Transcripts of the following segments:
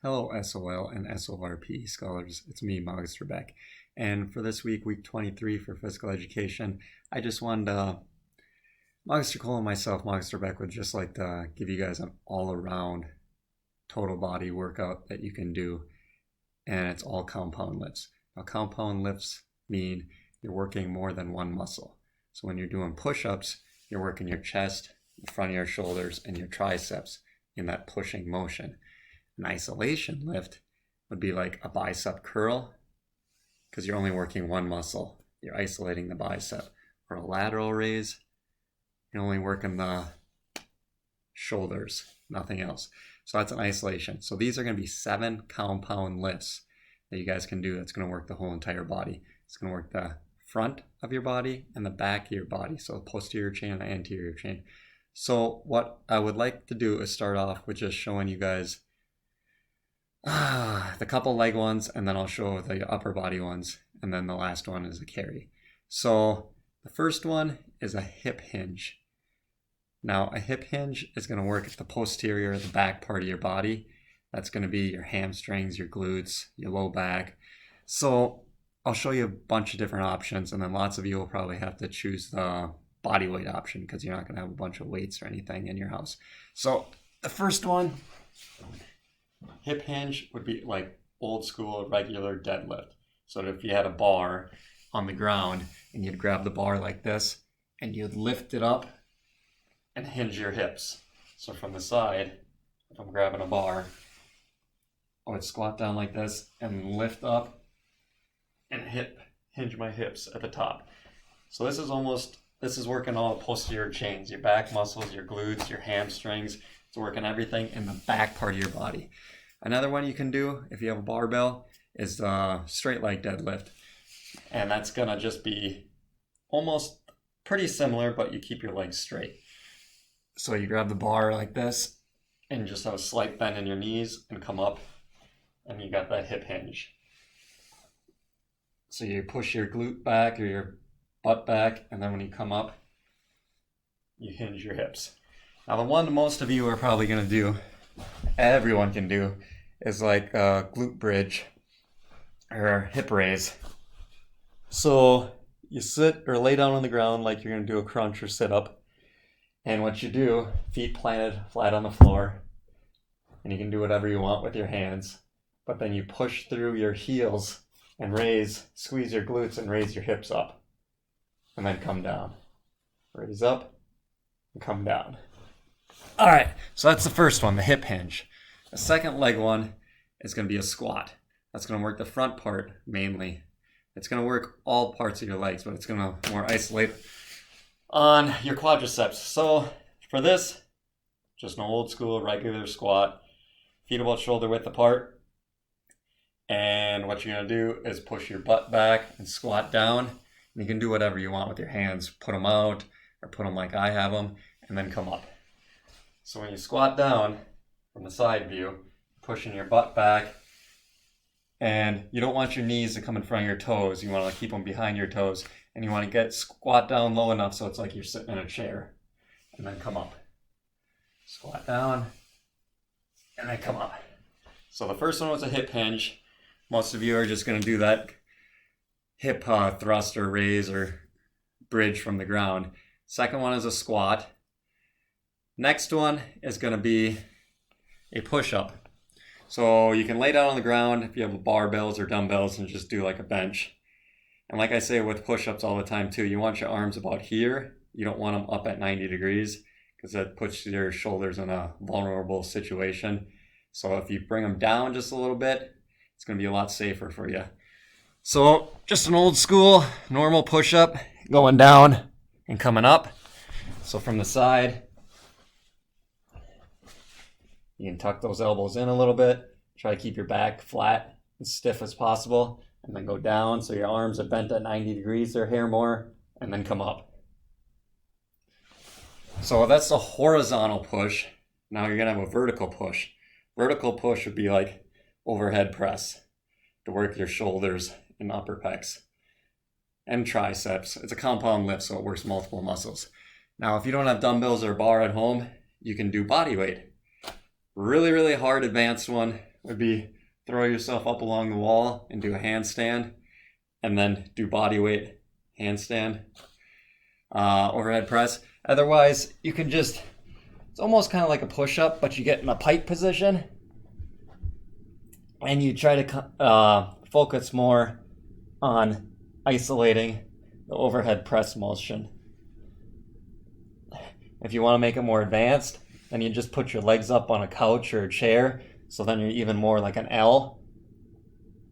Hello, SOL and SOR PE scholars. It's me, Magister Beck. And for this week, week 23 for physical education, I just wanted to, Magister Cole and myself, Magister Beck, would just like to give you guys an all-around total body workout that you can do. And it's all compound lifts. Now, compound lifts mean you're working more than one muscle. So when you're doing push-ups, you're working your chest, the front of your shoulders, and your triceps in that pushing motion. An isolation lift would be like a bicep curl because you're only working one muscle. You're isolating the bicep. Or a lateral raise, you're only working the shoulders, nothing else. So that's an isolation. So these are going to be 7 compound lifts that you guys can do. That's going to work the whole entire body. It's going to work the front of your body and the back of your body. So posterior chain and anterior chain. So what I would like to do is start off with just showing you guys the couple leg ones, and then I'll show the upper body ones, and then the last one is a carry. So the first one is a hip hinge. Now a hip hinge is going to work at the posterior, the back part of your body. That's going to be your hamstrings, your glutes, your low back. So I'll show you a bunch of different options, and then lots of you will probably have to choose the body weight option because you're not going to have a bunch of weights or anything in your house. So the first one, hip hinge, would be like old school regular deadlift. So if you had a bar on the ground and you'd grab the bar like this and you'd lift it up and hinge your hips. So from the side, if I'm grabbing a bar, I would squat down like this and lift up and hinge my hips at the top. So this is working all the posterior chains, your back muscles, your glutes, your hamstrings. It's working everything in the back part of your body. Another one you can do if you have a barbell is the straight leg deadlift. And that's going to just be almost pretty similar, but you keep your legs straight. So you grab the bar like this and just have a slight bend in your knees and come up, and you got that hip hinge. So you push your glute back or your butt back, and then when you come up, you hinge your hips. Now the one most of you are probably going to do, everyone can do, is like a glute bridge or hip raise. So you sit or lay down on the ground like you're going to do a crunch or sit up. And what you do, feet planted flat on the floor, and you can do whatever you want with your hands, but then you push through your heels and squeeze your glutes and raise your hips up, and then come down. Raise up and come down. All right, so that's the first one, the hip hinge. The second leg one is going to be a squat. That's going to work the front part mainly. It's going to work all parts of your legs, but it's going to more isolate on your quadriceps. So for this, just an old school regular squat, feet about shoulder width apart. And what you're going to do is push your butt back and squat down. And you can do whatever you want with your hands. Put them out or put them like I have them, and then come up. So when you squat down from the side view, pushing your butt back, and you don't want your knees to come in front of your toes. You want to keep them behind your toes, and you want to squat down low enough so it's like you're sitting in a chair, and then come up. Squat down, and then come up. So the first one was a hip hinge. Most of you are just going to do that hip thrust or raise or bridge from the ground. Second one is a squat. Next one is going to be a push-up. So you can lay down on the ground if you have barbells or dumbbells and just do like a bench. And like I say with push-ups all the time too, you want your arms about here. You don't want them up at 90 degrees because that puts your shoulders in a vulnerable situation. So if you bring them down just a little bit, it's going to be a lot safer for you. So just an old school normal push-up, going down and coming up. So from the side, you can tuck those elbows in a little bit. Try to keep your back flat and stiff as possible. And then go down so your arms are bent at 90 degrees or hair more. And then come up. So that's the horizontal push. Now you're going to have a vertical push. Vertical push would be like overhead press to work your shoulders and upper pecs and triceps. It's a compound lift, so it works multiple muscles. Now, if you don't have dumbbells or a bar at home, you can do body weight. Really, really hard advanced one would be throw yourself up along the wall and do a handstand, and then do bodyweight handstand, overhead press. Otherwise, you can just, it's almost kind of like a push-up, but you get in a pike position and you try to focus more on isolating the overhead press motion. If you want to make it more advanced, then you just put your legs up on a couch or a chair, so then you're even more like an L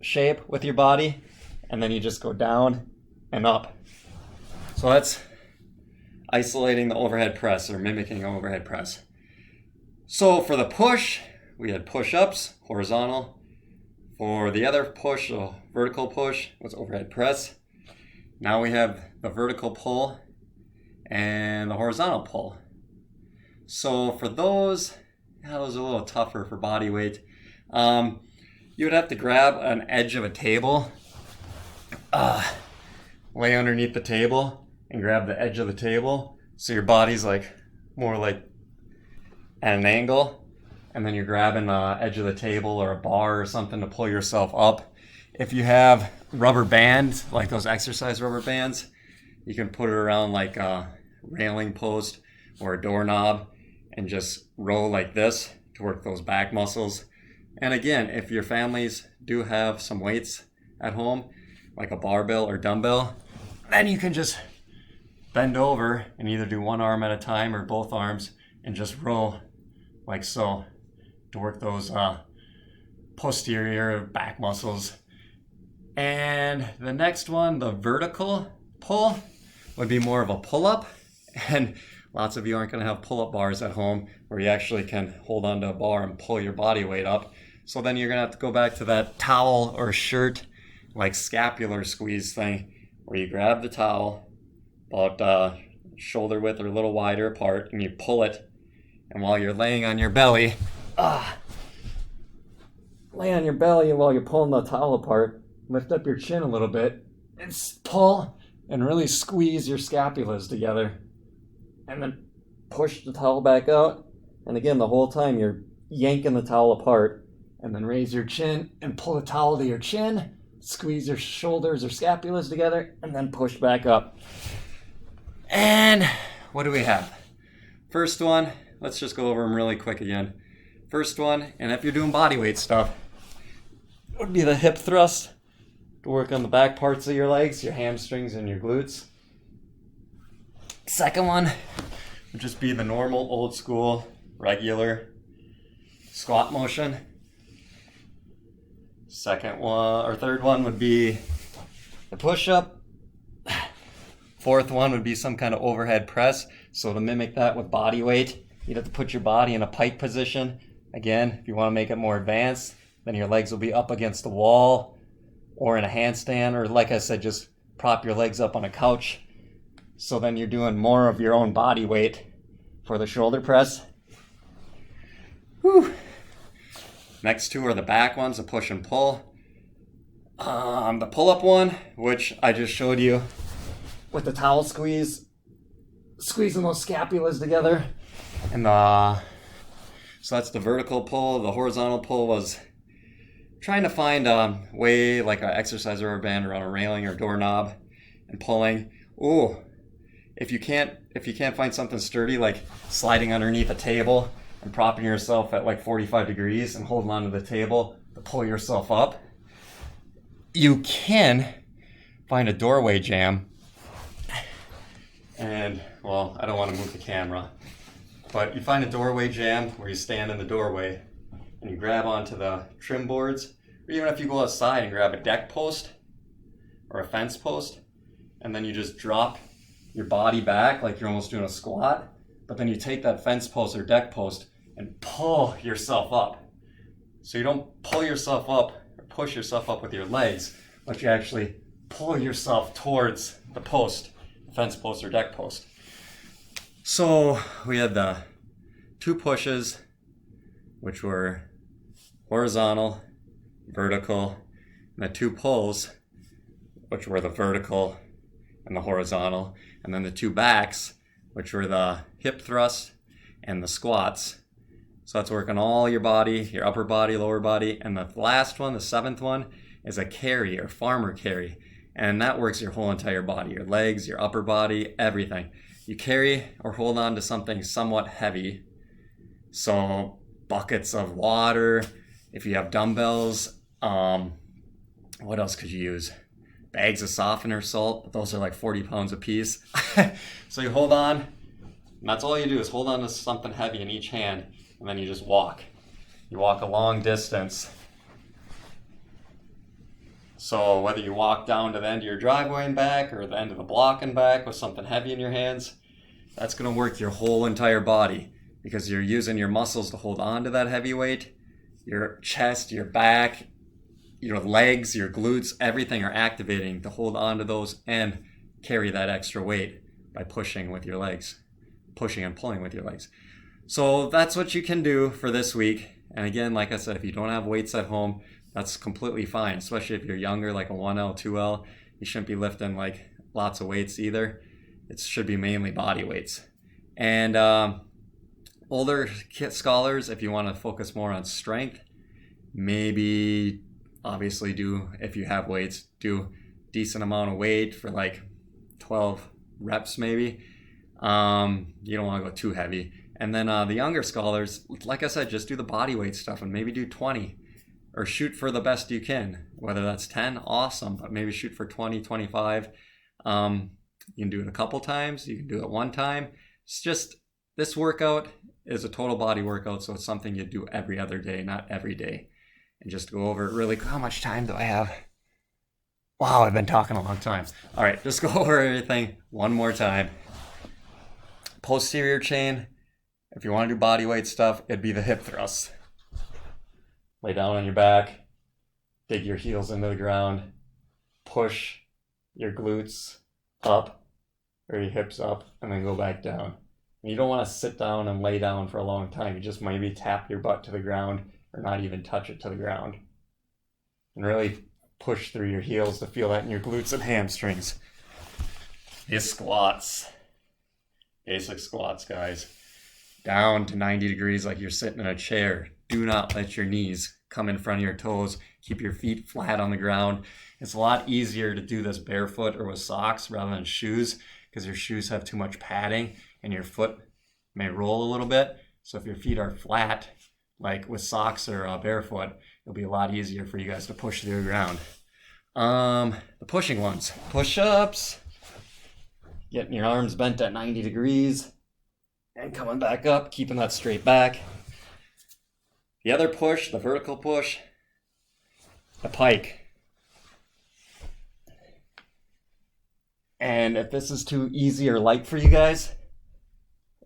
shape with your body, and then you just go down and up. So that's isolating the overhead press, or mimicking overhead press. So for the push, we had push-ups, horizontal. For the other push, so vertical push, was overhead press. Now we have the vertical pull and the horizontal pull. So for those, that was a little tougher for body weight. You would have to grab an edge of a table, lay underneath the table and grab the edge of the table, so your body's like more like at an angle, and then you're grabbing the edge of the table or a bar or something to pull yourself up. If you have rubber bands, like those exercise rubber bands, you can put it around like a railing post or a doorknob and just roll like this to work those back muscles. And again, if your families do have some weights at home, like a barbell or dumbbell, then you can just bend over and either do one arm at a time or both arms and just roll like so to work those posterior back muscles. And the next one, the vertical pull, would be more of a pull-up. And lots of you aren't going to have pull-up bars at home where you actually can hold onto a bar and pull your body weight up. So then you're going to have to go back to that towel or shirt, like scapular squeeze thing, where you grab the towel about shoulder width or a little wider apart, and you pull it. And while you're laying on your belly, lay on your belly while you're pulling the towel apart, lift up your chin a little bit, and pull and really squeeze your scapulas together. And then push the towel back out. And again, the whole time you're yanking the towel apart, and then raise your chin and pull the towel to your chin, squeeze your shoulders or scapulas together, and then push back up. And what do we have? First one, let's just go over them really quick again. First one, and if you're doing body weight stuff, would be the hip thrust to work on the back parts of your legs, your hamstrings and your glutes. Second one would just be the normal, old school, regular squat motion. Second one, or third one would be the push-up. Fourth one would be some kind of overhead press. So to mimic that with body weight, you'd have to put your body in a pike position. Again, if you want to make it more advanced, then your legs will be up against the wall or in a handstand, or like I said, just prop your legs up on a couch. So then you're doing more of your own body weight for the shoulder press. Whew. Next two are the back ones, the push and pull. The pull-up one, which I just showed you with the towel squeeze, squeezing those scapulas together. And so that's the vertical pull. The horizontal pull was trying to find a way, like an exercise rubber band around a railing or doorknob and pulling. Ooh, if you can't find something sturdy, like sliding underneath a table and propping yourself at like 45 degrees and holding onto the table to pull yourself up, you can find a doorway jam. And, well, I don't want to move the camera, but you find a doorway jam where you stand in the doorway and you grab onto the trim boards, or even if you go outside and grab a deck post or a fence post, and then you just drop your body back like you're almost doing a squat, but then you take that fence post or deck post and pull yourself up. So you don't pull yourself up or push yourself up with your legs, but you actually pull yourself towards the post, the fence post or deck post. So we had the two pushes, which were horizontal, vertical, and the two pulls, which were the vertical and the horizontal, and then the two backs, which were the hip thrust and the squats. So that's working all your body, your upper body, lower body. And the last one, the seventh one, is a carry or farmer carry. And that works your whole entire body, your legs, your upper body, everything. You carry or hold on to something somewhat heavy. So buckets of water, if you have dumbbells, what else could you use? Bags of softener salt, but those are like 40 pounds a piece. So you hold on, and that's all you do is hold on to something heavy in each hand, and then you just walk. You walk a long distance. So whether you walk down to the end of your driveway and back, or the end of the block and back with something heavy in your hands, that's gonna work your whole entire body because you're using your muscles to hold on to that heavy weight. Your chest, your back, your legs, your glutes, everything are activating to hold on to those and carry that extra weight by pushing with your legs, pushing and pulling with your legs. So that's what you can do for this week. And again, like I said, if you don't have weights at home, that's completely fine, especially if you're younger, like a 1L, 2L. You shouldn't be lifting like lots of weights either. It should be mainly body weights. And older scholars, if you want to focus more on strength, maybe obviously do, if you have weights, do decent amount of weight for like 12 reps maybe. You don't want to go too heavy. And then the younger scholars, like I said, just do the body weight stuff and maybe do 20. Or shoot for the best you can. Whether that's 10, awesome, but maybe shoot for 20, 25. You can do it a couple times. You can do it one time. It's just, this workout is a total body workout, so it's something you do every other day, not every day. And just to go over it really quick. How much time do I have? Wow, I've been talking a long time. All right, just go over everything one more time. Posterior chain, if you want to do body weight stuff, it'd be the hip thrusts. Lay down on your back, dig your heels into the ground, push your glutes up or your hips up, and then go back down. And you don't want to sit down and lay down for a long time. You just maybe tap your butt to the ground or not even touch it to the ground. And really push through your heels to feel that in your glutes and hamstrings. These squats, basic squats, guys. Down to 90 degrees like you're sitting in a chair. Do not let your knees come in front of your toes. Keep your feet flat on the ground. It's a lot easier to do this barefoot or with socks rather than shoes because your shoes have too much padding and your foot may roll a little bit. So if your feet are flat, like with socks or barefoot, it'll be a lot easier for you guys to push through the ground. The pushing ones. Push-ups. Getting your arms bent at 90 degrees and coming back up, keeping that straight back. The other push, the vertical push, the pike. And if this is too easy or light for you guys,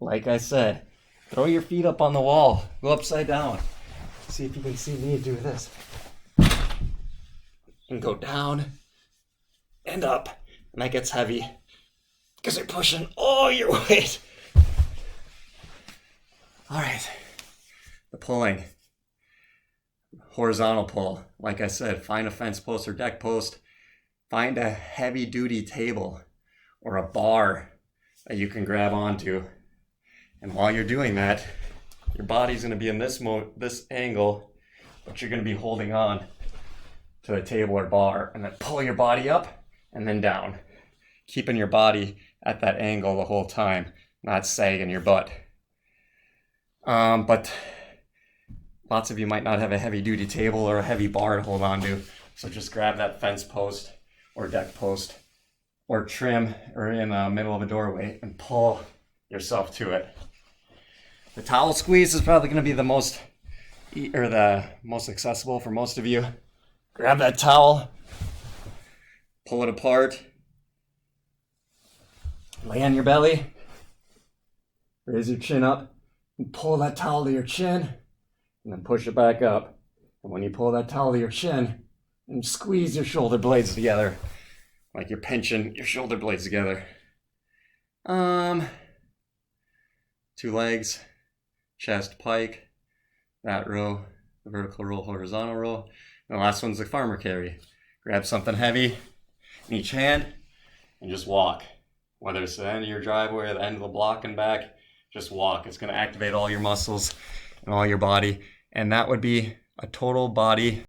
like I said, throw your feet up on the wall, go upside down. See if you can see me do this. And go down and up, and that gets heavy because you're pushing all your weight. All right, the pulling. Horizontal pull. Like I said, find a fence post or deck post. Find a heavy duty table or a bar that you can grab onto. And while you're doing that, your body's going to be in this angle, but you're going to be holding on to the table or bar and then pull your body up and then down. Keeping your body at that angle the whole time, not sagging your butt. But lots of you might not have a heavy duty table or a heavy bar to hold on to. So just grab that fence post or deck post or trim or in the middle of a doorway and pull yourself to it. The towel squeeze is probably going to be the most accessible for most of you. Grab that towel, pull it apart, lay on your belly, raise your chin up, and pull that towel to your chin. And then push it back up. And when you pull that towel to your chin, and squeeze your shoulder blades together. Like you're pinching your shoulder blades together. 2 legs, chest, pike, that row, the vertical row, horizontal row. And the last one's the farmer carry. Grab something heavy in each hand and just walk. Whether it's the end of your driveway or the end of the block and back, just walk. It's going to activate all your muscles and all your body. And that would be a total body